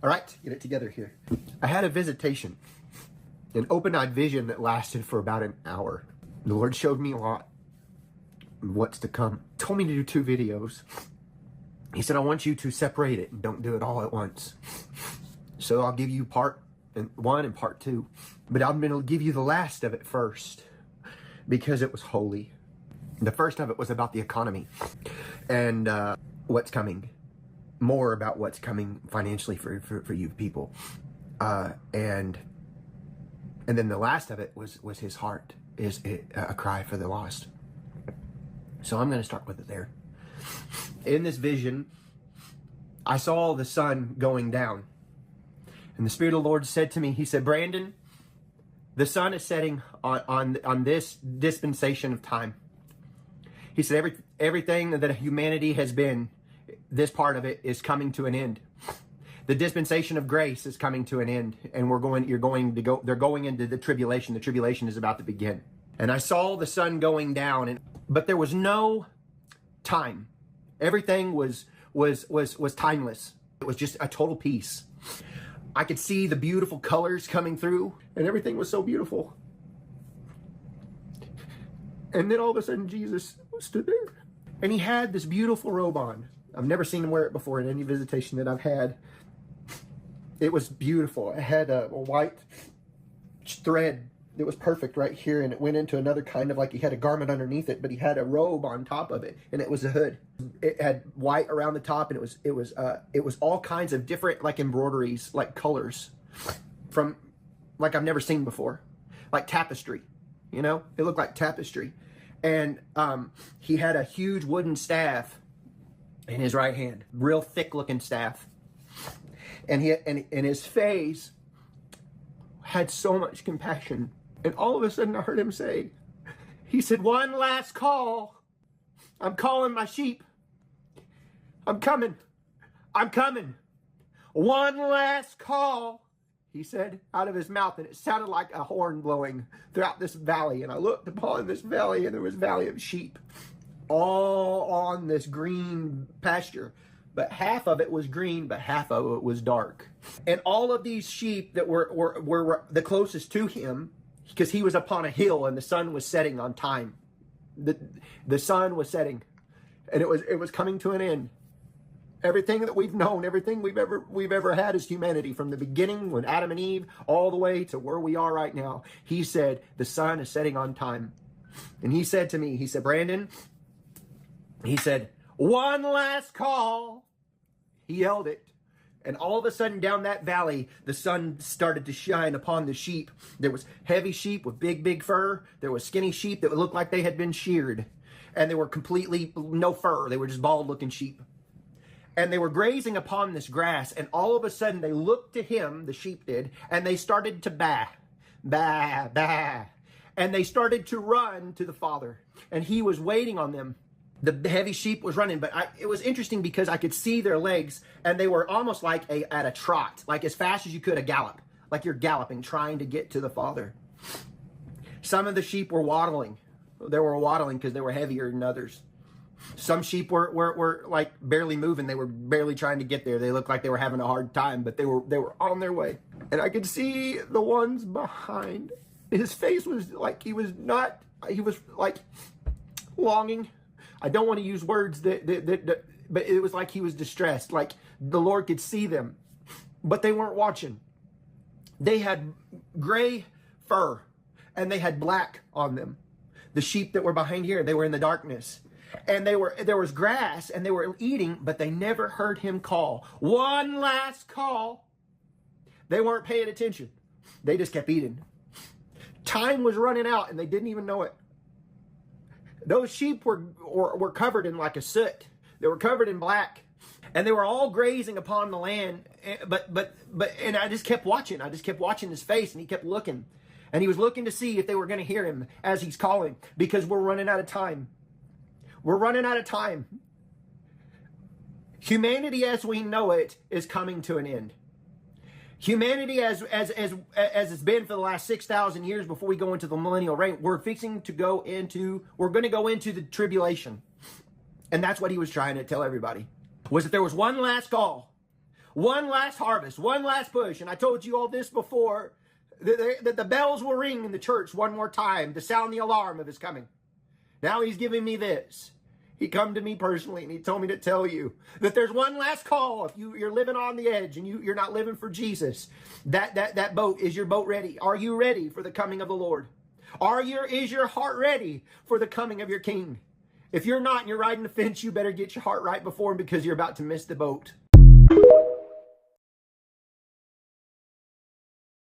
All right, get it together here. I had a visitation, an open-eyed vision that lasted for about an hour. The Lord showed me a lot of what's to come. Told me to do 2 videos. He said, I want you to separate it and don't do it all at once. So I'll give you part 1 and part 2. But I'm going to give you the last of it first because it was holy. The first of it was about the economy and what's coming. More about what's coming financially for you people. And then the last of it was his heart, is a cry for the lost. So I'm going to start with it there. In this vision, I saw the sun going down. And the Spirit of the Lord said to me, he said, Brandon, the sun is setting on this dispensation of time. He said, everything that humanity has been, this part of it is coming to an end. The dispensation of grace is coming to an end. And they're going into the tribulation. The tribulation is about to begin. And I saw the sun going down, but there was no time. Everything was timeless. It was just a total peace. I could see the beautiful colors coming through, and everything was so beautiful. And then all of a sudden, Jesus stood there, and he had this beautiful robe on. I've never seen him wear it before in any visitation that I've had. It was beautiful. It had a white thread that was perfect right here, and it went into another kind of, like, he had a garment underneath it, but he had a robe on top of it, and it was a hood. It had white around the top, and it was all kinds of different, like, embroideries, like colors from, like, I've never seen before, like tapestry. You know, it looked like tapestry. And he had a huge wooden staff in his right hand, real thick looking staff. And his face had so much compassion. And all of a sudden I heard him say, he said, one last call. I'm calling my sheep. I'm coming. I'm coming. One last call, he said out of his mouth, and it sounded like a horn blowing throughout this valley. And I looked upon this valley, and there was a valley of sheep all on this green pasture. But half of it was green, but half of it was dark. And all of these sheep that were the closest to him, because he was upon a hill and the sun was setting on time. The sun was setting, and it was coming to an end. Everything that we've known, everything we've ever had as humanity, from the beginning when Adam and Eve, all the way to where we are right now, he said the sun is setting on time. And he said to me, he said, Brandon, he said, one last call. He yelled it. And all of a sudden down that valley, the sun started to shine upon the sheep. There was heavy sheep with big fur. There was skinny sheep that looked like they had been sheared. And they were completely no fur. They were just bald looking sheep. And they were grazing upon this grass. And all of a sudden they looked to him, the sheep did, and they started to baa, baa, baa. And they started to run to the Father. And he was waiting on them. The heavy sheep was running, but it was interesting because I could see their legs, and they were almost like at a trot, like as fast as you could, a gallop, like you're galloping, trying to get to the Father. Some of the sheep were waddling. They were waddling because they were heavier than others. Some sheep were like barely moving. They were barely trying to get there. They looked like they were having a hard time, but they were on their way. And I could see the ones behind. His face was like he was like longing. I don't want to use words but it was like he was distressed. Like the Lord could see them, but they weren't watching. They had gray fur and they had black on them. The sheep that were behind here, they were in the darkness. And there was grass and they were eating, but they never heard him call. One last call. They weren't paying attention. They just kept eating. Time was running out and they didn't even know it. Those sheep were covered in like a soot. They were covered in black. And they were all grazing upon the land. And I just kept watching. I just kept watching his face, and he kept looking. And he was looking to see if they were going to hear him as he's calling, because we're running out of time. We're running out of time. Humanity as we know it is coming to an end. Humanity as it's been for the last 6,000 years before we go into the millennial reign, we're going to go into the tribulation. And that's what he was trying to tell everybody, was that there was one last call. One last harvest, one last push. And I told you all this before, that the bells will ring in the church one more time to sound the alarm of his coming. Now he's giving me this. He come to me personally and he told me to tell you that there's one last call. If you're living on the edge and you're not living for Jesus, that boat, is your boat ready? Are you ready for the coming of the Lord? Is your heart ready for the coming of your King? If you're not and you're riding the fence, you better get your heart right before him, because you're about to miss the boat.